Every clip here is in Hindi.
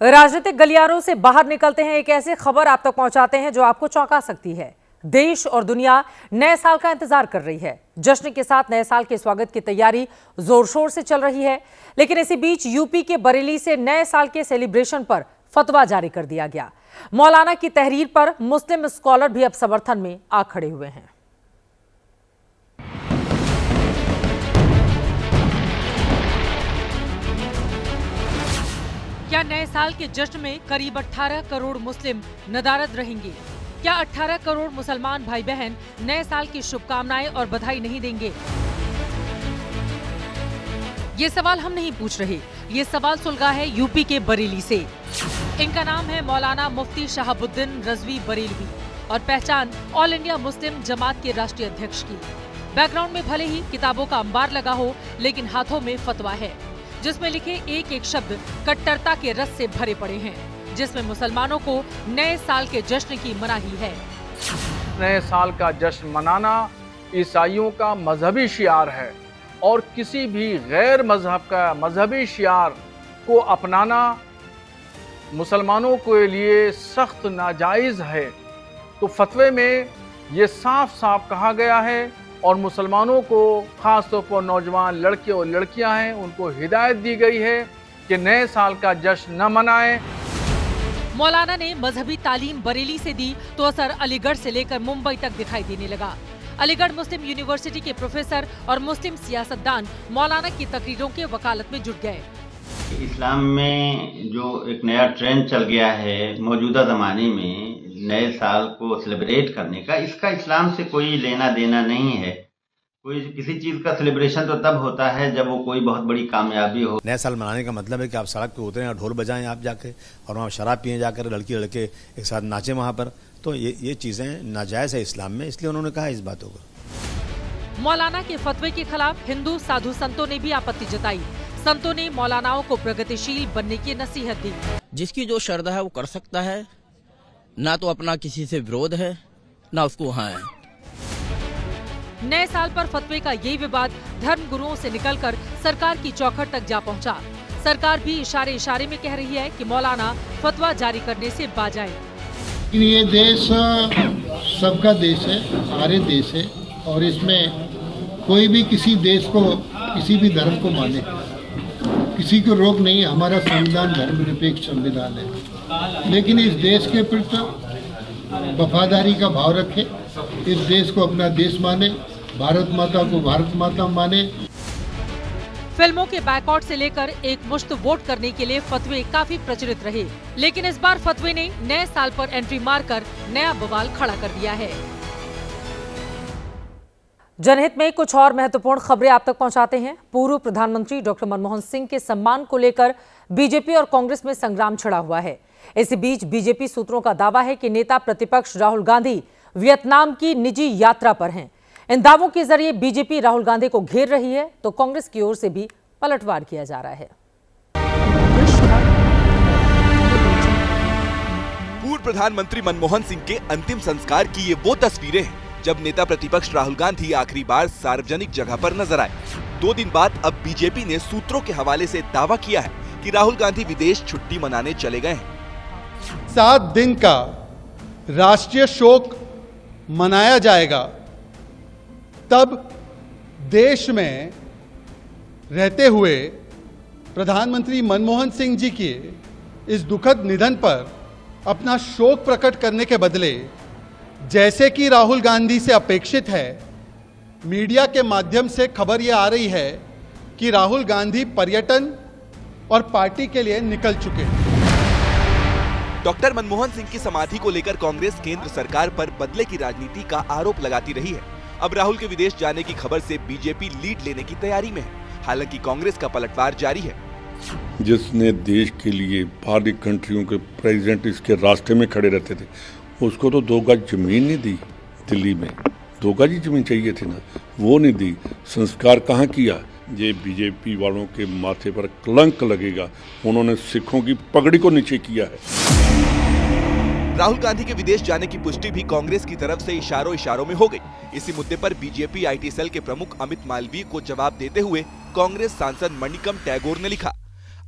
राजनीतिक गलियारों से बाहर निकलते हैं, एक ऐसी खबर आप तक पहुंचाते हैं जो आपको चौंका सकती है। देश और दुनिया नए साल का इंतजार कर रही है। जश्न के साथ नए साल के स्वागत की तैयारी जोर शोर से चल रही है, लेकिन इसी बीच यूपी के बरेली से नए साल के सेलिब्रेशन पर फतवा जारी कर दिया गया। मौलाना की तहरीर पर मुस्लिम स्कॉलर भी अब समर्थन में आ खड़े हुए हैं। क्या नए साल के जश्न में करीब 18 करोड़ मुस्लिम नदारद रहेंगे? क्या 18 करोड़ मुसलमान भाई बहन नए साल की शुभकामनाएं और बधाई नहीं देंगे? ये सवाल हम नहीं पूछ रहे, ये सवाल सुलगा है यूपी के बरेली से। इनका नाम है मौलाना मुफ्ती शहाबुद्दीन रजवी बरेलवी और पहचान ऑल इंडिया मुस्लिम जमात के राष्ट्रीय अध्यक्ष की। बैकग्राउंड में भले ही किताबों का अंबार लगा हो, लेकिन हाथों में फतवा है जिसमें लिखे एक एक शब्द कट्टरता के रस से भरे पड़े हैं, जिसमें मुसलमानों को नए साल के जश्न की मनाही है। नए साल का जश्न मनाना ईसाइयों का मजहबी शियार है और किसी भी गैर मजहब का मजहबी शियार को अपनाना मुसलमानों के लिए सख्त नाजायज है। तो फतवे में ये साफ साफ कहा गया है और मुसलमानों को खासतौर पर नौजवान लड़के और लड़कियां हैं, उनको हिदायत दी गई है कि नए साल का जश्न न मनाएं। मौलाना ने मजहबी तालीम बरेली से दी तो असर अलीगढ़ से लेकर मुंबई तक दिखाई देने लगा। अलीगढ़ मुस्लिम यूनिवर्सिटी के प्रोफेसर और मुस्लिम सियासतदान मौलाना की तकरीरों के वकालत में जुट गए। इस्लाम में जो एक नया ट्रेंड चल गया है मौजूदा ज़माने में नए साल को सेलिब्रेट करने का, इसका इस्लाम से कोई लेना देना नहीं है। कोई किसी चीज़ का सेलिब्रेशन तो तब होता है जब वो कोई बहुत बड़ी कामयाबी हो। नया साल मनाने का मतलब है कि आप सड़क पे उतरें और ढोल बजाएं आप जाके, और वहाँ शराब पिए जाकर लड़की लड़के एक साथ नाचें वहाँ पर। तो ये चीज़ें नाजायज़ है इस्लाम में, इसलिए उन्होंने कहा इस बातों को। मौलाना के फतवे के खिलाफ हिंदू साधु संतों ने भी आपत्ति जताई। संतों ने मौलानाओं को प्रगतिशील बनने की नसीहत दी। जिसकी जो श्रद्धा है वो कर सकता है, ना तो अपना किसी से विरोध है ना उसको वहाँ है। नए साल पर फतवे का यही विवाद धर्म गुरुओं से निकलकर सरकार की चौखट तक जा पहुंचा। सरकार भी इशारे इशारे में कह रही है कि मौलाना फतवा जारी करने से बाज आए। ये देश सबका देश है, सारे देश है, और इसमें कोई भी किसी देश को किसी भी धर्म को माने, किसी को रोक नहीं है। हमारा संविधान धर्मनिरपेक्ष संविधान है, लेकिन इस देश के प्रति वफादारी का भाव रखे, इस देश को अपना देश माने, भारत माता को भारत माता माने। फिल्मों के बैकआउट से लेकर एक मुश्त वोट करने के लिए फतवे काफी प्रचलित रहे, लेकिन इस बार फतवे ने नए साल पर एंट्री मारकर नया बवाल खड़ा कर दिया है। जनहित में कुछ और महत्वपूर्ण खबरें आप तक पहुंचाते हैं। पूर्व प्रधानमंत्री डॉक्टर मनमोहन सिंह के सम्मान को लेकर बीजेपी और कांग्रेस में संग्राम छिड़ा हुआ है। इसी बीच बीजेपी सूत्रों का दावा है कि नेता प्रतिपक्ष राहुल गांधी वियतनाम की निजी यात्रा पर हैं। इन दावों के जरिए बीजेपी राहुल गांधी को घेर रही है, तो कांग्रेस की ओर से भी पलटवार किया जा रहा है। पूर्व प्रधानमंत्री मनमोहन सिंह के अंतिम संस्कार की ये वो तस्वीरें हैं जब नेता प्रतिपक्ष राहुल गांधी आखिरी बार सार्वजनिक जगह पर नजर आए। 2 दिन बाद अब बीजेपी ने सूत्रों के हवाले से दावा किया है कि राहुल गांधी विदेश छुट्टी मनाने चले गए हैं। 7 दिन का राष्ट्रीय शोक मनाया जाएगा, तब देश में रहते हुए प्रधानमंत्री मनमोहन सिंह जी के इस दुखद निधन पर अपना शोक प्रकट करने के बदले, जैसे कि राहुल गांधी से अपेक्षित है, मीडिया के माध्यम से खबर यह आ रही है कि राहुल गांधी पर्यटन और पार्टी के लिए निकल चुके हैं। डॉक्टर मनमोहन सिंह की समाधि को लेकर कांग्रेस केंद्र सरकार पर बदले की राजनीति का आरोप लगाती रही है। अब राहुल के विदेश जाने की खबर से बीजेपी लीड लेने की तैयारी में है। हालांकि कांग्रेस का पलटवार जारी है। जिसने देश के लिए बाहरी कंट्रियों के प्रेसिडेंट इसके रास्ते में खड़े रहते थे, उसको तो 2 गज जमीन नहीं दी। दिल्ली में 2 गज ही जमीन चाहिए थी ना, वो नहीं दी। संस्कार कहाँ किया? ये बीजेपी वालों के माथे पर कलंक लगेगा। उन्होंने सिखों की पगड़ी को नीचे किया है। राहुल गांधी के विदेश जाने की पुष्टि भी कांग्रेस की तरफ से इशारों इशारों में हो गई। इसी मुद्दे पर बीजेपी आईटी सेल के प्रमुख अमित मालवीय को जवाब देते हुए कांग्रेस सांसद मणिकम टैगोर ने लिखा,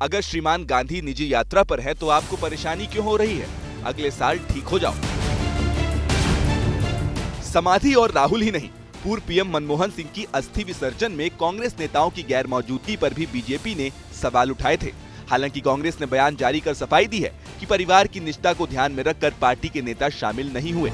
अगर श्रीमान गांधी निजी यात्रा पर है तो आपको परेशानी क्यों हो रही है? अगले साल ठीक हो जाओ। समाधि और राहुल ही नहीं, पूर्व पीएम मनमोहन सिंह की अस्थि विसर्जन में कांग्रेस नेताओं की गैर मौजूदगी पर भी बीजेपी ने सवाल उठाए थे। हालांकि कांग्रेस ने बयान जारी कर सफाई दी है कि परिवार की निष्ठा को ध्यान में रखकर पार्टी के नेता शामिल नहीं हुए।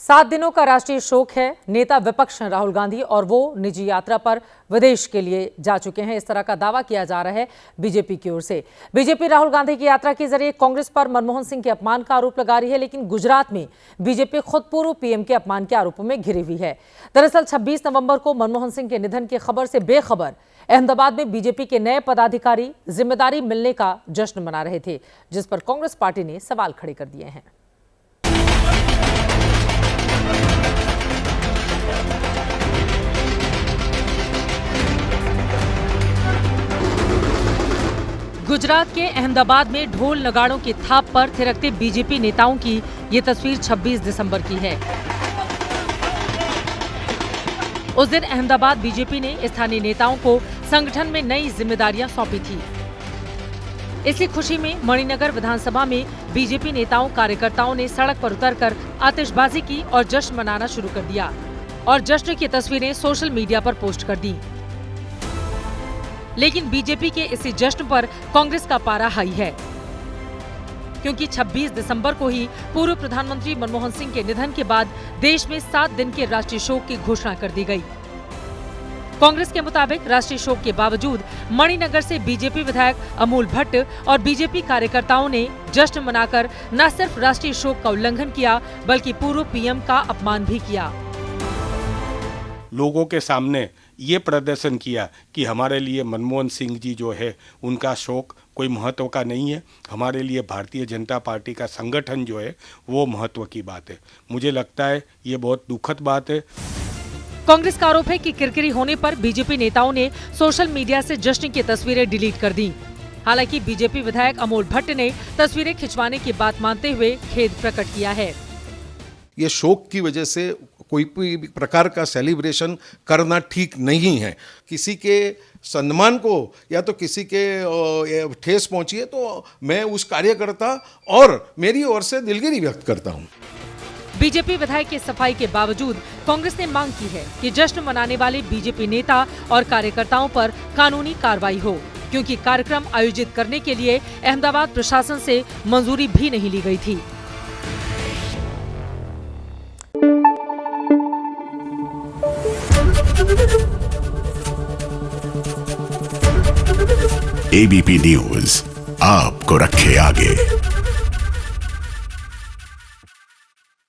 7 दिनों का राष्ट्रीय शोक है। नेता विपक्ष राहुल गांधी और वो निजी यात्रा पर विदेश के लिए जा चुके हैं, इस तरह का दावा किया जा रहा है बीजेपी की ओर से। बीजेपी राहुल गांधी की यात्रा के जरिए कांग्रेस पर मनमोहन सिंह के अपमान का आरोप लगा रही है, लेकिन गुजरात में बीजेपी खुद पूर्व पीएम के अपमान के आरोपों में घिरी हुई है। दरअसल 26 नवंबर को मनमोहन सिंह के निधन की खबर से बेखबर अहमदाबाद में बीजेपी के नए पदाधिकारी जिम्मेदारी मिलने का जश्न मना रहे थे, जिस पर कांग्रेस पार्टी ने सवाल खड़े कर दिए हैं। गुजरात के अहमदाबाद में ढोल नगाड़ों की थाप पर थिरकते बीजेपी नेताओं की ये तस्वीर 26 दिसंबर की है। उस दिन अहमदाबाद बीजेपी ने स्थानीय नेताओं को संगठन में नई जिम्मेदारियां सौंपी थी। इसी खुशी में मणिनगर विधानसभा में बीजेपी नेताओं कार्यकर्ताओं ने सड़क पर उतरकर आतिशबाजी की और जश्न मनाना शुरू कर दिया और जश्न की तस्वीरें सोशल मीडिया पर पोस्ट कर दी। लेकिन बीजेपी के इसी जश्न पर कांग्रेस का पारा हाई है, क्योंकि 26 दिसंबर को ही पूर्व प्रधानमंत्री मनमोहन सिंह के निधन के बाद देश में 7 दिन के राष्ट्रीय शोक की घोषणा कर दी गई। कांग्रेस के मुताबिक राष्ट्रीय शोक के बावजूद मणिनगर से बीजेपी विधायक अमूल भट्ट और बीजेपी कार्यकर्ताओं ने जश्न मनाकर न सिर्फ राष्ट्रीय शोक का उल्लंघन किया, बल्कि पूर्व पीएम का अपमान भी किया। लोगों के सामने ये प्रदर्शन किया कि हमारे लिए मनमोहन सिंह जी जो है उनका शोक कोई महत्व का नहीं है, हमारे लिए भारतीय जनता पार्टी का संगठन जो है वो महत्व की बात है। मुझे लगता है ये बहुत दुखद बात है। कांग्रेस का आरोप है कि किरकिरी होने पर बीजेपी नेताओं ने सोशल मीडिया से जश्न की तस्वीरें डिलीट कर दी। हालांकि बीजेपी विधायक अमोल भट्ट ने तस्वीरें खिंचवाने की बात मानते हुए खेद प्रकट किया है। ये शोक की वजह से कोई भी प्रकार का सेलिब्रेशन करना ठीक नहीं है। किसी के सम्मान को या तो किसी के ठेस पहुंची है तो मैं उस कार्यकर्ता और मेरी ओर से दिलगिरी व्यक्त करता हूं। बीजेपी विधायक की सफाई के बावजूद कांग्रेस ने मांग की है कि जश्न मनाने वाले बीजेपी नेता और कार्यकर्ताओं पर कानूनी कार्रवाई हो, क्योंकि कार्यक्रम आयोजित करने के लिए अहमदाबाद प्रशासन से मंजूरी भी नहीं ली गई थी। एबीपी न्यूज आपको रखे आगे।